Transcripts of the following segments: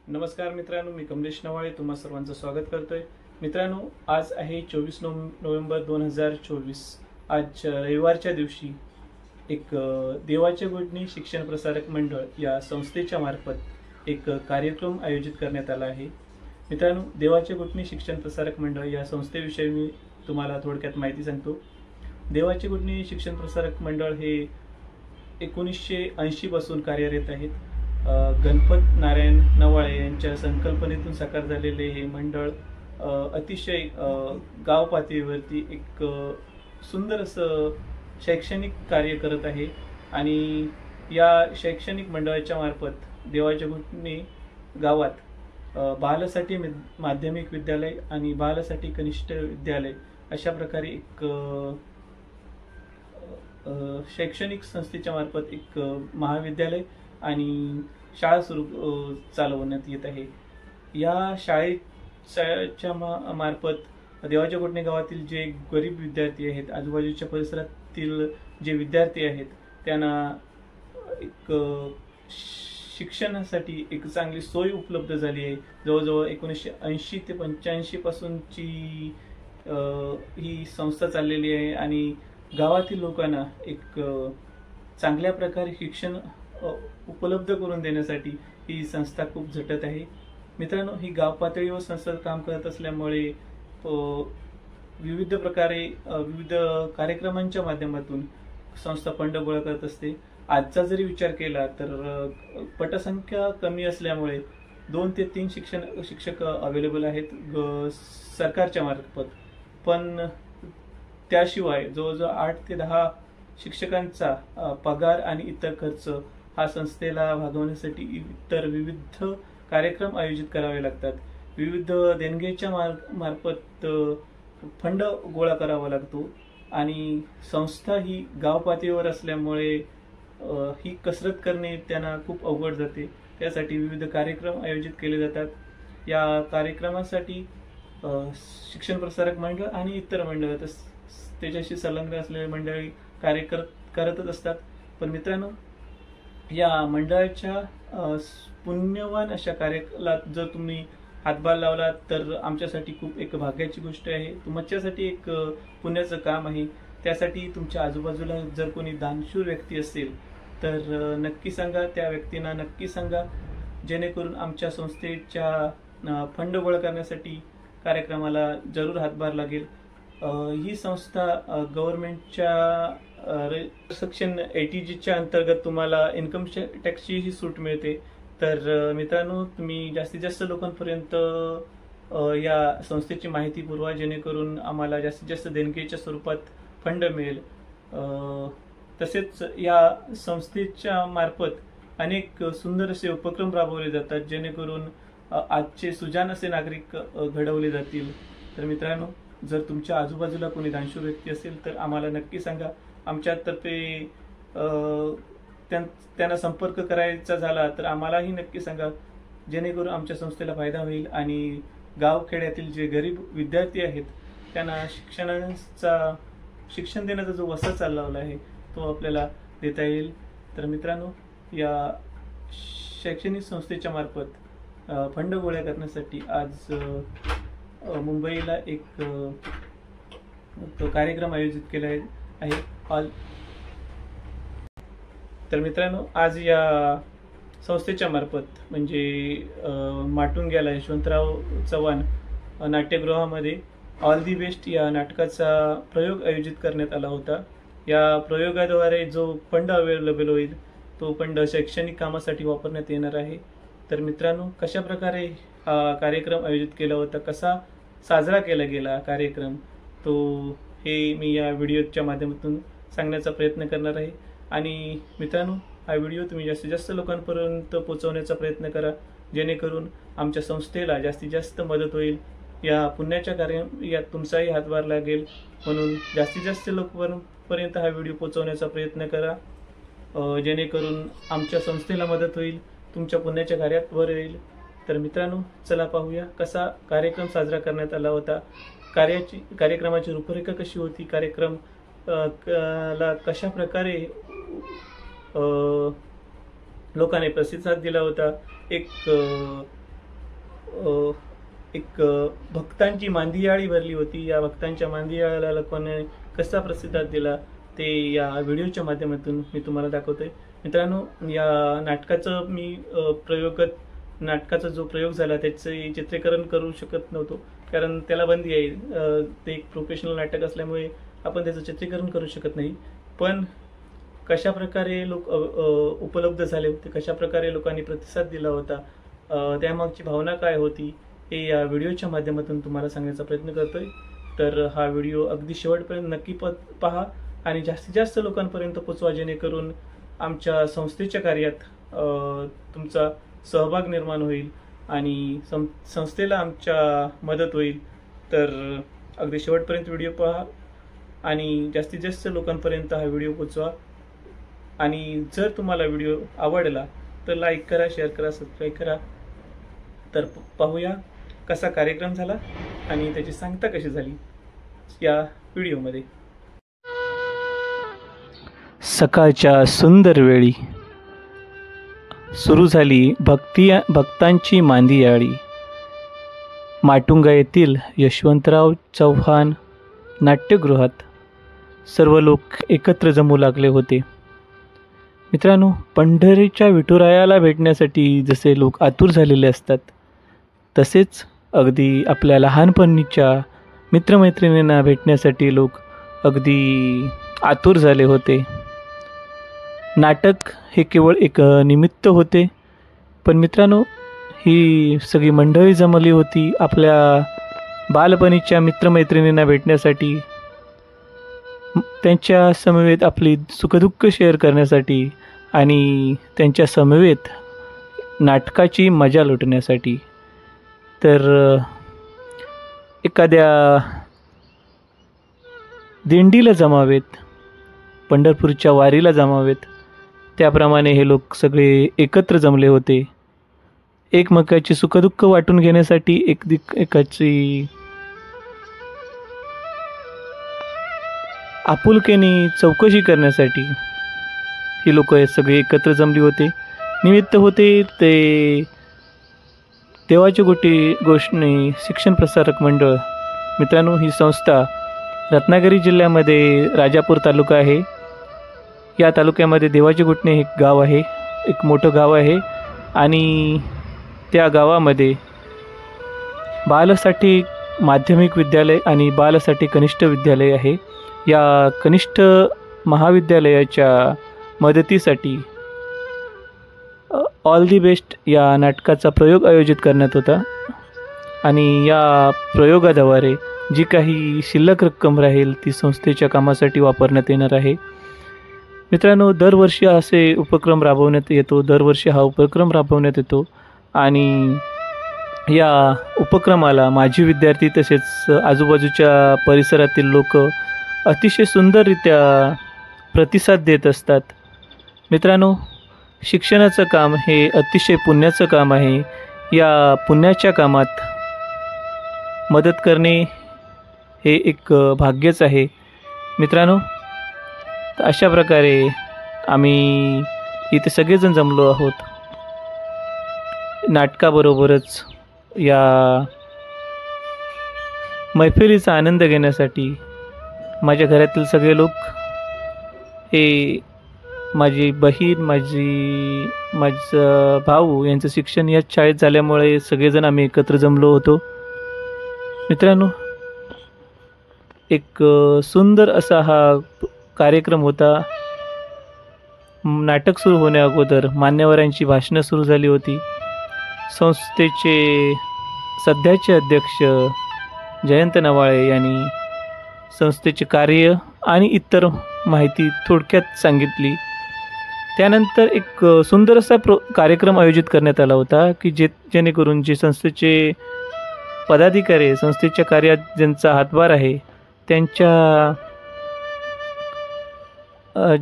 नमस्कार मित्रांनो, मी कमलेश नवाळे तुम्हा सर्वांचं स्वागत करतोय। मित्रांनो, आज आहे 24 नोव्हेंबर 2024। आज रविवारच्या दिवशी एक देवाच्या गुडणी शिक्षण प्रसारक मंडळ या संस्थेच्या मार्फत एक कार्यक्रम आयोजित करण्यात आला आहे। मित्रांनो, देवाच्या गुडणी शिक्षण प्रसारक मंडळ या संस्थेविषयी मी तुम्हाला थोडक्यात माहिती सांगतो। देवाच्या गुडणी शिक्षण प्रसारक मंडळ हे 1980 पासून कार्यरत आहेत। गणपत नारायण नवाळे यांच्या संकल्पनेतून साकार झालेले हे मंडळ अतिशय गाव पातळीवरती एक सुंदर असं शैक्षणिक कार्य करत आहे। आणि या शैक्षणिक मंडळाच्या मार्फत देवाच्या गुडणी गावात बालसाठी माध्यमिक विद्यालय आणि बालसाठी कनिष्ठ विद्यालय अशा प्रकारे एक शैक्षणिक संस्थेच्या मार्फत एक महाविद्यालय आणि शाळा सुरू चालवण्यात येत आहे। या शाळेच्या मार्फत देवाच्या गुडणी गावातील जे गरीब विद्यार्थी आहेत, आजूबाजूच्या परिसरातील जे विद्यार्थी आहेत, त्यांना एक शिक्षणासाठी एक चांगली सोय उपलब्ध झाली आहे। जवळजवळ 1980 ते 85 पासूनची ही संस्था चाललेली आहे आणि गावातील लोकांना एक चांगल्या प्रकारे शिक्षण उपलब्ध करून देण्यासाठी ही संस्था खूप झटत आहे। मित्रांनो, ही गाव पातळीवर संस्था काम करत असल्यामुळे विविध प्रकारे विविध कार्यक्रमांच्या माध्यमातून संस्था फंड गोळा करत असते। आजचा जरी विचार केला तर पटसंख्या कमी असल्यामुळे 2 ते 3 शिक्षक अवेलेबल आहेत सरकारच्या मार्फत, पण त्याशिवाय जवळजवळ 8 ते 10 शिक्षकांचा पगार आणि इतर खर्च हा संस्थेला भागवण्यासाठी इतर विविध कार्यक्रम आयोजित करावे लागतात। विविध देणगीच्या मार्फत फंड गोळा करावा लागतो आणि संस्था ही गाव पातळीवर असल्यामुळे ही कसरत करणे त्यांना खूप अवघड जाते। त्यासाठी विविध कार्यक्रम आयोजित केले जातात। या कार्यक्रमासाठी शिक्षण प्रसारक मंडळ आणि इतर मंडळ त्याच्याशी संलग्न असलेले मंडळी कार्य करतच असतात। पण मित्रांनो, या मंडळाच्या पुण्यवान अशा कार्याला जर तुम्ही हातभार लावला तर आमच्यासाठी खूप एक भाग्याची गोष्ट आहे। तुमच्यासाठी एक पुण्याचं काम आहे। त्यासाठी तुमच्या आजूबाजूला जर कोणी दानशूर व्यक्ती असेल तर नक्की सांगा, त्या व्यक्तींना नक्की सांगा, जेणेकरून आमच्या संस्थेच्या फंड गोळा करण्यासाठी कार्यक्रमाला जरूर हातभार लागेल। ही संस्था गव्हर्नमेंटच्या सेक्शन 80G च्या अंतर्गत तुम्हाला इन्कम टॅक्सची ही सूट मिळते। तर मित्रांनो, तुम्ही जास्तीत जास्त लोकांपर्यंत या संस्थेची माहिती पुरवा, जेणेकरून आम्हाला जास्तीत जास्त देणगीच्या स्वरूपात फंड मिळेल। तसेच या संस्थेच्या मार्फत अनेक सुंदर असे उपक्रम राबवले जातात, जेणेकरून आजचे सुजाण असे नागरिक घडवले जातील। तर मित्रांनो, जर तुमच्या आजूबाजूला कोणी दानशूर व्यक्ती असेल तर आम्हाला नक्की सांगा। आमच्यातर्फे त्यांना संपर्क करायचा झाला तर आम्हालाही नक्की सांगा, जेणेकरून आमच्या संस्थेला फायदा होईल आणि गावखेड्यातील जे गरीब विद्यार्थी आहेत त्यांना शिक्षण देण्याचा जो वसा चालवला आहे तो आपल्याला देता येईल। तर मित्रांनो, या शैक्षणिक संस्थेच्या मार्फत फंड गोळा करण्यासाठी आज मुंबईला एक कार्यक्रम आयोजित केला आहे। तर मित्रांनो, आज या संस्थेच्या मार्फत म्हणजे माटुंग्याला यशवंतराव चव्हाण नाट्यगृहामध्ये ऑल दी बेस्ट या नाटकाचा प्रयोग आयोजित करण्यात आला होता। या प्रयोगाद्वारे जो फंड अवेलेबल होईल तो फंड शैक्षणिक कामासाठी वापरण्यात येणार आहे। तर मित्रांनो, कशा प्रकारे हा कार्यक्रम आयोजित केला होता, कसा साजरा केला गेला कार्यक्रम, तो हे मी या व्हिडिओच्या माध्यमातून सांगण्याचा प्रयत्न करणार आहे। आणि मित्रांनो, हा व्हिडिओ तुम्ही जास्तीत जास्त लोकांपर्यंत पोहोचवण्याचा प्रयत्न करा, जेणेकरून आमच्या संस्थेला जास्तीत जास्त मदत होईल। या पुण्याच्या यात तुमचाही हातभार लागेल, म्हणून जास्तीत जास्त लोकांपर्यंत हा व्हिडिओ पोहोचवण्याचा प्रयत्न करा, जेणेकरून आमच्या संस्थेला मदत होईल, तुमच्या पुण्याच्या कार्यात भर येईल। तर मित्रांनो, चला पाहूया कसा कार्यक्रम साजरा करण्यात आला होता, कार्यक्रमाची रूपरेखा कशी होती, कार्यक्रम ला कशा प्रकारे लोकांनी प्रतिसाद दिला होता, एक एक भक्तांची मांदियाळी भरली होती. या भक्तांच्या मांदियाळीला लोकांनी कसा प्रतिसाद दिला ते या व्हिडिओच्या माध्यमातून मी तुम्हाला दाखवतोय. मित्रांनो, या नाटकाचं मी नाटकाचा जो प्रयोग झाला त्याचे चित्रीकरण करू शकत नव्हतो, कारण त्याला बंदी आहे. ते एक प्रोफेशनल नाटक असल्यामुळे आपण त्याचं चित्रीकरण करू शकत नाही. पण कशा प्रकारे लोक उपलब्ध झाले होते, कशा प्रकारे लोकांनी प्रतिसाद दिला होता, त्यामागची भावना काय होती हे या व्हिडिओच्या माध्यमातून तुम्हाला सांगण्याचा प्रयत्न करतोय. तर हा व्हिडिओ अगदी शेवटपर्यंत नक्की पहा आणि जास्तीत जास्त लोकांपर्यंत पोचवा, जेणेकरून आमच्या संस्थेच्या कार्यात तुमचा सहभाग निर्माण होईल आणि संस्थेला आमच्या मदत होईल. तर अगदी शेवटपर्यंत व्हिडिओ पहा आणि जास्तीत जास्त लोकांपर्यंत हा व्हिडिओ पोचवा. आणि जर तुम्हाला व्हिडिओ आवडला तर लाईक करा, शेअर करा, सबस्क्राईब करा. तर पाहूया कसा कार्यक्रम झाला आणि त्याची सांगता कशी झाली या व्हिडिओमध्ये. सकाळच्या सुंदर वेळी सुरू झाली भक्तांची मांदियाळी. माटुंगा येथील यशवंतराव चव्हाण नाट्यगृहात सर्व लोक एकत्र जमू लागले होते. मित्रांनो, पंढरीच्या विठुरायाला भेटण्यासाठी जसे लोक आतुर झालेले असतात, तसेच अगदी आपल्या लहानपणीच्या मित्रमैत्रिणींना भेटण्यासाठी लोक अगदी आतुर झाले होते. नाटक हे केवळ एक निमित्त होते, पण मित्रांनो, ही सगळी मंडळी जमली होती आपल्या बालपणीच्या मित्रमैत्रिणींना भेटण्यासाठी, त्यांच्या समवेत आपली सुखदुःख शेअर करण्यासाठी आणि त्यांच्या समवेत नाटकाची मजा लुटण्यासाठी. तर एखाद्या दिंडीला जमावेत, पंढरपूरच्या वारीला जमावेत, त्याप्रमाणे हे लोक सगळे एकत्र जमले होते. एकमेकाची सुखदुःख वाटून घेण्यासाठी, एकाची आपुलकीने चौकशी करण्यासाठी ही लोक सगळे एकत्र जमली होते. निमित्त होते ते देवाची गोष्टी शिक्षण प्रसारक मंडळ. मित्रांनो, ही संस्था रत्नागिरी जिल्ह्यामध्ये राजापूर तालुका आहे. या तालुक्यामध्ये देवाची घुटणे हे गाव आहे, एक मोठं गाव आहे आणि त्या गावामध्ये बालसाठी माध्यमिक विद्यालय आणि बालसाठी कनिष्ठ विद्यालय आहे. या कनिष्ठ महाविद्यालयाच्या मदतीसाठी ऑल दी बेस्ट या नाटकाचा प्रयोग आयोजित करण्यात होता आणि या प्रयोगाद्वारे जी काही शिल्लक रक्कम राहील ती संस्थेच्या कामासाठी वापरण्यात येणार आहे. मित्रांनो, दरवर्षी असे उपक्रम राबवण्यात येतो आणि या उपक्रमाला माजी विद्यार्थी तसेच आजूबाजूच्या परिसरातील लोक अतिशय सुंदररित्या प्रतिसाद देत असतात. मित्रांनो, शिक्षणाचं काम हे अतिशय पुण्याचं काम आहे. या पुण्याच्या कामात मदत करणे हे एक भाग्यच आहे. मित्रांनो, अशा प्रकारे आम्ही इथे सगळेजण जमलो आहोत. नाटकाबरोबरच या मैफिलीचा आनंद घेण्यासाठी माझ्या घरातील सगळे लोक, हे माझी बहीण, माझा भाऊ यांचं शिक्षण याच शाळेत झाल्यामुळे सगळेजण आम्ही एकत्र जमलो होतो. मित्रांनो, एक सुंदर असा हा कार्यक्रम होता. नाटक सुरू होण्या अगोदर मान्यवरांची भाषणं सुरू झाली होती. संस्थेचे सध्याचे अध्यक्ष जयंत नवाळे यांनी संस्थेचे कार्य आणि इतर माहिती थोडक्यात सांगितली. त्यानंतर एक सुंदर असा कार्यक्रम आयोजित करण्यात आला होता की जेणेकरून जे संस्थेचे पदाधिकारी, संस्थेच्या कार्यात ज्यांचा हातभार आहे, त्यांच्या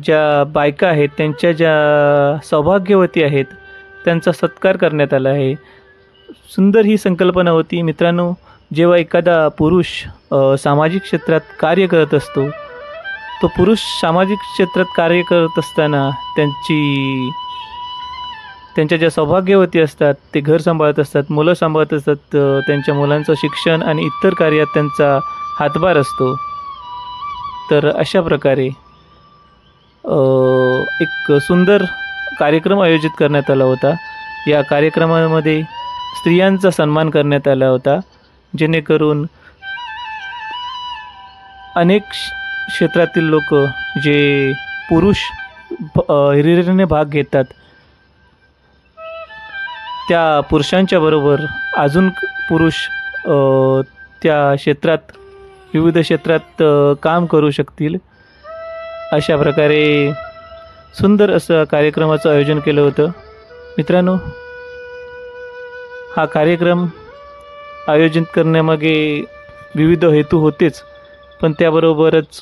ज्या बायका आहेत, त्यांच्या ज्या सौभाग्यवती आहेत, त्यांचा सत्कार करण्यात आला आहे. सुंदर ही संकल्पना होती. मित्रांनो, जेव्हा एखादा पुरुष सामाजिक क्षेत्रात कार्य करत असतो, तो पुरुष सामाजिक क्षेत्रात कार्य करत असताना त्यांच्या ज्या सौभाग्यवती असतात ते घर सांभाळत असतात, मुलं सांभाळत असतात, त्यांच्या मुलांचं शिक्षण आणि इतर कार्यात त्यांचा हातभार असतो. तर अशा प्रकारे एक सुंदर कार्यक्रम आयोजित करण्यात आला होता. या कार्यक्रमामध्ये स्त्रियांचा सन्मान करण्यात आला होता, जेणेकरून अनेक क्षेत्रातील लोक जे पुरुष हिरिरीने भाग घेतात त्या पुरुषांच्या बरोबर अजून पुरुष त्या क्षेत्रात विविध क्षेत्रात काम करू शकतील. अशा प्रकारे सुंदर असं कार्यक्रमाचं आयोजन केलं होतं. मित्रांनो, हा कार्यक्रम आयोजित करण्यामागे विविध हेतू होतेच, पण त्याबरोबरच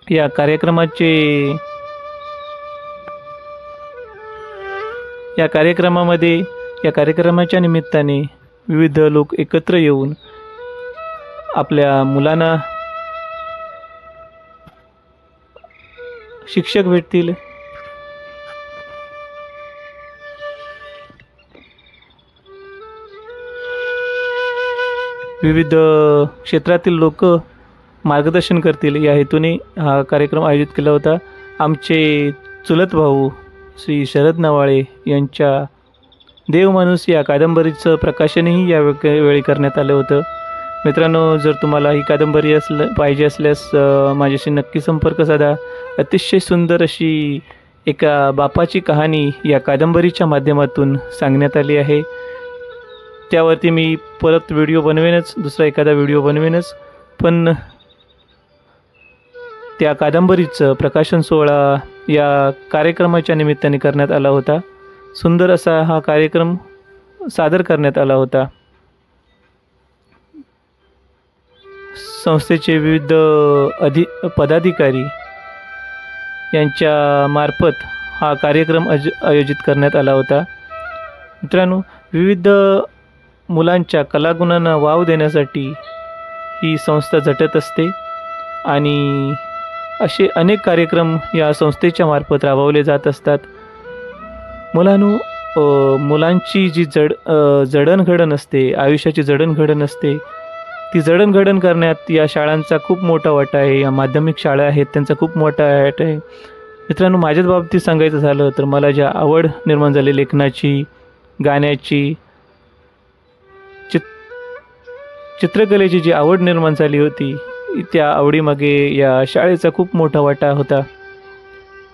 या कार्यक्रमाच्या निमित्ताने विविध लोक एकत्र येऊन आपल्या मुलांना शिक्षक भेटतील, विविध क्षेत्रातील लोक मार्गदर्शन करतील या हेतूने हा कार्यक्रम आयोजित केला होता. आमचे चुलत भाऊ श्री शरद नवाळे यांच्या देवमाणूस या कादंबरीचं प्रकाशनही या वेळी करण्यात आलं होतं. मित्रांनो, जर तुम्हाला ही कादंबरी पाहिजे असल्यास माझ्याशी नक्की संपर्क साधा. अतिशय सुंदर अशी एका बापाची कहाणी या कादंबरीच्या माध्यमातून सांगण्यात आली आहे. त्यावरती मी परत व्हिडिओ बनवेनच, दुसरा एखादा व्हिडिओ बनवेनच, पण त्या कादंबरीचं प्रकाशन सोहळा या कार्यक्रमाच्या निमित्ताने करण्यात आला होता. सुंदर असा हा कार्यक्रम सादर करण्यात आला होता. संस्थेचे विविध पदाधिकारी यांच्या मार्फत हा कार्यक्रम आयोजित करण्यात आला होता. मित्रांनो, विविध मुलांच्या कलागुणांना वाव देण्यासाठी ही संस्था झटत असते आणि असे अनेक कार्यक्रम या संस्थेच्या मार्फत राबवले जात असतात. मुलांची जी जडणघडण असते, आयुष्याची जडणघडण असते, ती जडणघडण करण्यात या शाळांचा खूप मोठा वाटा आहे. या माध्यमिक शाळा आहेत त्यांचा खूप मोठा वाटा आहे. मित्रांनो, माझ्याच बाबतीत सांगायचं झालं तर मला ज्या आवड निर्माण झाली लेखनाची, गाण्याची, चित्रकलेची जी आवड निर्माण झाली होती, त्या आवडीमागे या शाळेचा खूप मोठा वाटा होता.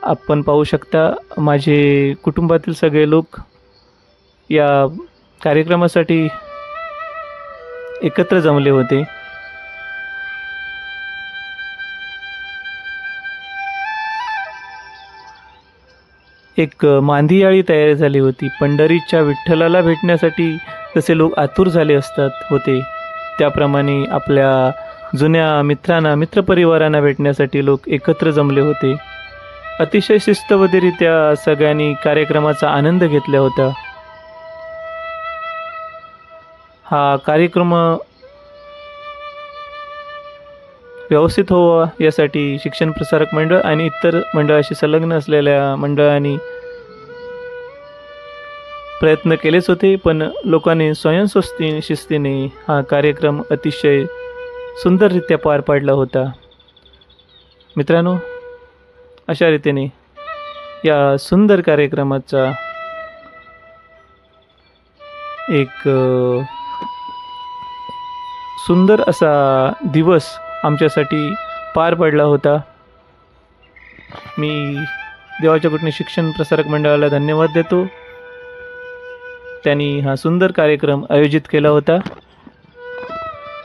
आपण पाहू शकता, माझे कुटुंबातील सगळे लोक या कार्यक्रमासाठी एकत्र जमले होते. एक मांदियाळी तयार झाली होती. पंढरीच्या विठ्ठलाला भेटण्यासाठी जसे लोक आतुर झाले होते, त्याप्रमाणे आपल्या जुन्या मित्रांना, मित्रपरिवारांना भेटण्यासाठी लोक एकत्र जमले होते. अतिशय शिस्तबद्धरित्या सगळ्यांनी कार्यक्रमाचा आनंद घेतला होता. हा कार्यक्रम व्यवस्थित व्हावा यासाठी शिक्षण प्रसारक मंडळ आणि इतर मंडळाशी संलग्न असलेल्या मंडळांनी प्रयत्न केलेच होते, पण लोकांनी शिस्तीने हा कार्यक्रम अतिशय सुंदररित्या पार पाडला होता. मित्रांनो, अशा रीतीने या सुंदर कार्यक्रमाचा एक सुंदर असा दिवस आमच्यासाठी पार पडला होता. मी देवाच्या कृपेने शिक्षण प्रसारक मंडळाला धन्यवाद देतो. त्यांनी हा सुंदर कार्यक्रम आयोजित केला होता.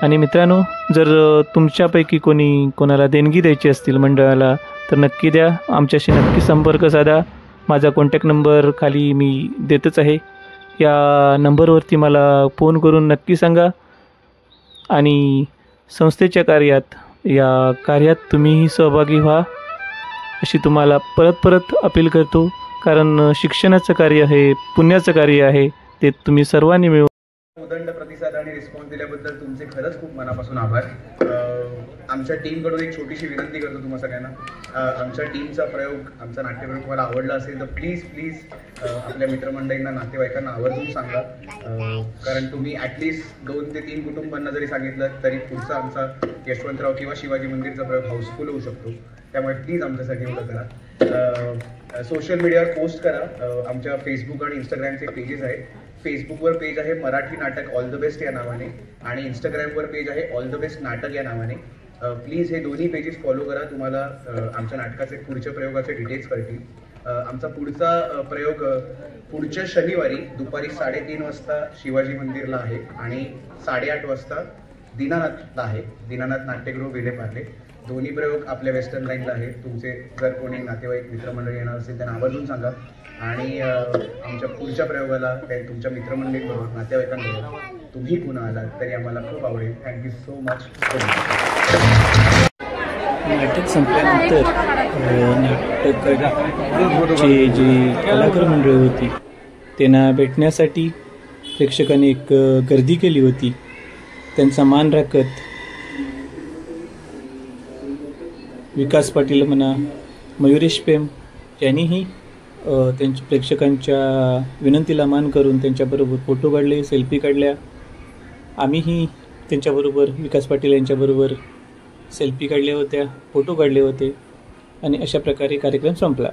आणि मित्रांनो, जर तुमच्यापैकी कोणाला देणगी द्यायची असतील मंडळाला तर नक्की द्या. आमच्याशी नक्की संपर्क साधा. माझा कॉन्टॅक्ट नंबर खाली मी देतच आहे. या नंबरवरती मला फोन करून नक्की सांगा. आणि संस्थेच्या या कार्यात तुम्हीही सहभागी व्हा अशी तुम्हाला परत अपील करतो. कारण शिक्षणाचं कार्य हे पुण्याचं कार्य आहे, ते तुम्ही सर्वांनी मिळून उदंड प्रतिसाद आणि रिस्पॉन्स दिल्याबद्दल तुमचे खरंच खूप मनापासून आभार. आमच्या टीमकडून एक छोटीशी विनंती करतो तुम्हा सगळ्यांना. आमच्या टीमचा प्रयोग, आमचा नाट्यप्रयोग तुम्हाला आवडला असेल तर प्लीज आपल्या मित्रमंडळींना, नातेवाईकांना आवर्जून सांगा. कारण तुम्ही ॲटलिस्ट 2 ते 3 कुटुंबांना जरी सांगितलं तरी पुढचा आमचा यशवंतराव किंवा शिवाजी मंदिरचा प्रयोग हाऊसफुल होऊ शकतो. त्यामुळे प्लीज आमच्यासाठी एवढं करा. सोशल मीडियावर पोस्ट करा. आमच्या फेसबुक आणि इंस्टाग्रामचे पेजेस आहेत. फेसबुकवर पेज आहे मराठी नाटक ऑल द बेस्ट या नावाने आणि इंस्टाग्रामवर पेज आहे ऑल द बेस्ट नाटक या नावाने. प्लीज हे दोन्ही पेजेस फॉलो करा. तुम्हाला आमच्या नाटकाचे पुढच्या प्रयोगाचे डिटेल्स कळतील. आमचा पुढचा प्रयोग पुढच्या शनिवारी दुपारी 3:30 वाजता शिवाजी मंदिरला आहे आणि 8:30 वाजता दीनानाथला आहे. दीनानाथ नाट्यगृह विलेपार्ले. दोन्ही प्रयोग आपल्या वेस्टर्न लाईनला आहे. तुमचे जर कोणी नातेवाईक मित्रमंडळी येणार असेल त्यांना आवर्जून सांगा. आणि आमच्या पुढच्या प्रयोगाला तुमच्या मित्रमंडळींबरोबर, नातेवाईकांबरोबर तुम्ही पुन्हा आलात तरी आम्हाला खूप आवडेल. Thank you so much. नाटक संपल्यानंतर नाटकाची जी कलाकार मंडळी होती त्यांना भेटण्यासाठी प्रेक्षकांनी एक गर्दी केली होती. त्यांचा मान राखत विकास पाटील म्हणा, मयुरेश पेम यांनीही त्यांच्या प्रेक्षकांच्या विनंतीला मान करून त्यांच्याबरोबर फोटो काढले, सेल्फी काढल्या. आम्हीही त्यांच्याबरोबर, विकास पाटील यांच्याबरोबर सेल्फी काढल्या होत्या, फोटो काढले होते आणि अशा प्रकारे कार्यक्रम संपला.